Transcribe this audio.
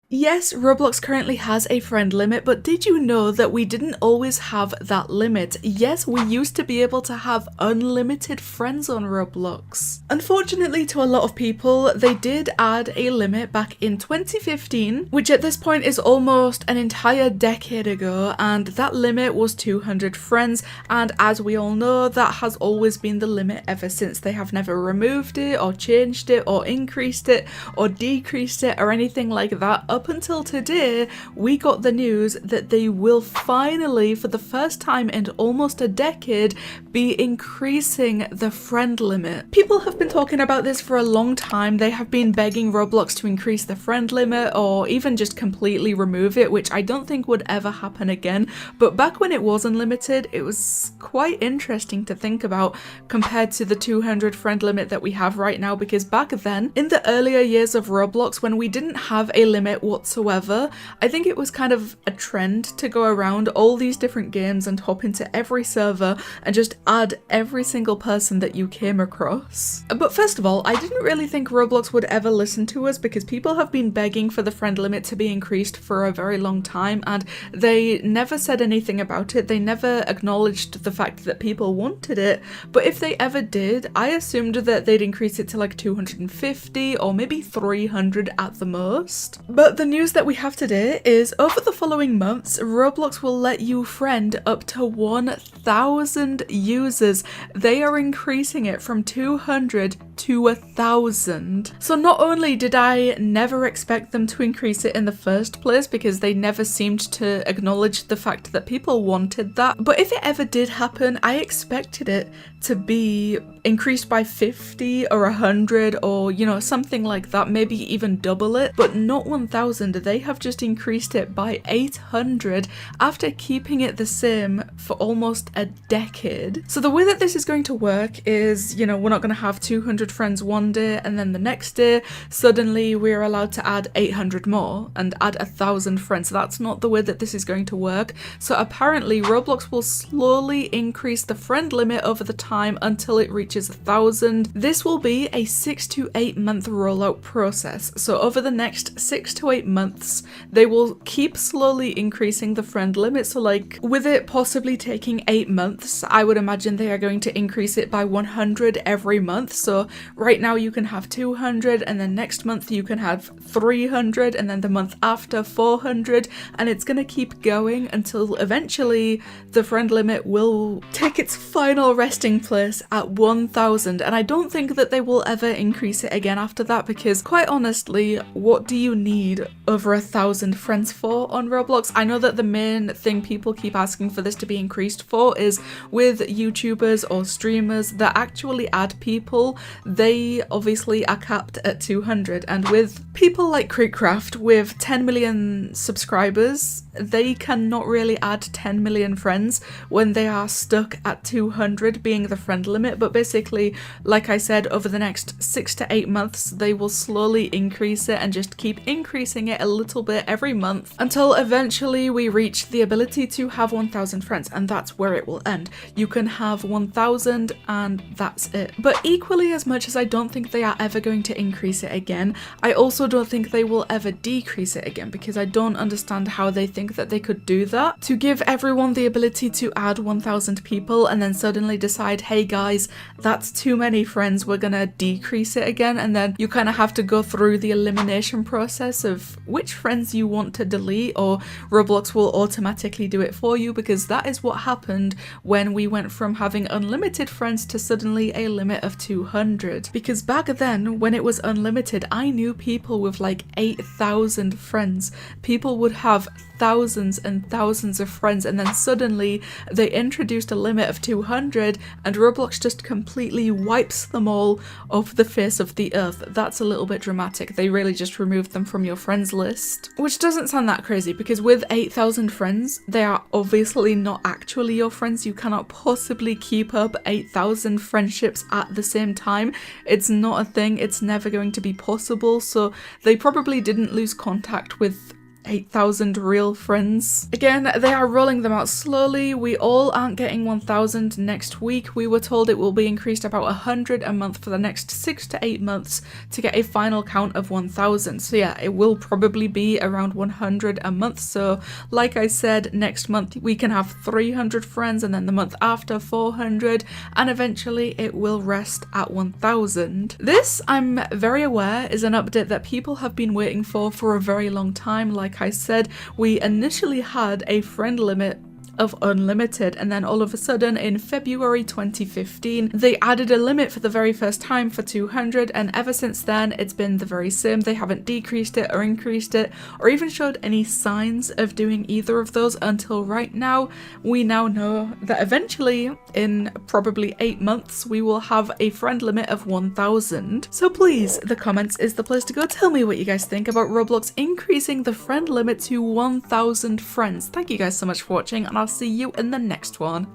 Yes, Roblox currently has a friend limit, but did you know that we didn't always have that limit? Yes, we used to be able to have unlimited friends on Roblox. Unfortunately, to a lot of people, they did add a limit back in 2015, which at this point is almost an entire decade ago, and that limit was 200 friends, and as we all know, that has always been the limit ever since. They have never removed it, or changed it, or increased it, or decreased it, or anything like that. Up until today, we got the news that they will finally, for the first time in almost a decade, be increasing the friend limit. People have been talking about this for a long time. They have been begging Roblox to increase the friend limit or even just completely remove it, which I don't think would ever happen again. But back when it was unlimited, it was quite interesting to think about compared to the 200 friend limit that we have right now, because back then, in the earlier years of Roblox, when we didn't have a limit whatsoever, I think it was kind of a trend to go around all these different games and hop into every server and just add every single person that you came across. But first of all, I didn't really think Roblox would ever listen to us because people have been begging for the friend limit to be increased for a very long time, and they never said anything about it. They never acknowledged the fact that people wanted it, but if they ever did, I assumed that they'd increase it to like 250 or maybe 300 at the most. But the news that we have today is over the following months, Roblox will let you friend up to 1,000 users. They are increasing it from 200 to 1,000. So not only did I never expect them to increase it in the first place because they never seemed to acknowledge the fact that people wanted that, but if it ever did happen, I expected it to be increased by 50 or 100 or, you know, something like that, maybe even double it, but not 1,000. They have just increased it by 800 after keeping it the same for almost a decade. So the way that this is going to work is, you know, we're not going to have 200 friends one day and then the next day suddenly we're allowed to add 800 more and add 1,000 friends. That's not the way that this is going to work. So apparently Roblox will slowly increase the friend limit over the time until it reaches 1,000. This will be a 6 to 8 month rollout process. So over the next 6 to 8 months, they will keep slowly increasing the friend limit. So like with it possibly taking 8 months, I would imagine they are going to increase it by 100 every month. So right now you can have 200 and then next month you can have 300 and then the month after 400, and it's going to keep going until eventually the friend limit will take its final resting place at 1,000. And I don't think that they will ever increase it again after that, because quite honestly, what do you need over 1,000 friends for on Roblox? I know that the main thing people keep asking for this to be increased for is with YouTubers or streamers that actually add people, they obviously are capped at 200, and with people like Creekcraft with 10 million subscribers, they cannot really add 10 million friends when they are stuck at 200 being the friend limit. But basically, like I said, over the next 6 to 8 months, they will slowly increase it and just keep increasing it a little bit every month until eventually we reach the ability to have 1,000 friends, and that's where it will end. You can have 1,000 and that's it. But equally as much as I don't think they are ever going to increase it again, I also don't think they will ever decrease it again, because I don't understand how they think that they could do that, to give everyone the ability to add 1,000 people and then suddenly decide, hey guys, that's too many friends, we're gonna decrease it again, and then you kind of have to go through the elimination process of which friends you want to delete, or Roblox will automatically do it for you, because that is what happened when we went from having unlimited friends to suddenly a limit of 200. Because back then, when it was unlimited, I knew people with like 8,000 friends. People would have thousands and thousands of friends, and then suddenly they introduced a limit of 200 and Roblox just completely wipes them all off the face of the earth. That's a little bit dramatic. They really just removed them from your friends list, which doesn't sound that crazy, because with 8,000 friends, they are obviously not actually your friends. You cannot possibly keep up 8,000 friendships at the same time. It's not a thing. It's never going to be possible. So they probably didn't lose contact with 8,000 real friends. Again, they are rolling them out slowly. We all aren't getting 1,000 next week. We were told it will be increased about 100 a month for the next 6 to 8 months to get a final count of 1,000. So yeah, it will probably be around 100 a month. So like I said, next month we can have 300 friends, and then the month after 400, and eventually it will rest at 1,000. This, I'm very aware, is an update that people have been waiting for a very long time. Like I said, we initially had a friend limit of unlimited, and then all of a sudden in February 2015 they added a limit for the very first time for 200, and ever since then it's been the very same. They haven't decreased it or increased it or even showed any signs of doing either of those until right now. We now know that eventually in probably 8 months we will have a friend limit of 1,000. So please, the comments is the place to go. Tell me what you guys think about Roblox increasing the friend limit to 1,000 friends. Thank you guys so much for watching, and I'll see you in the next one.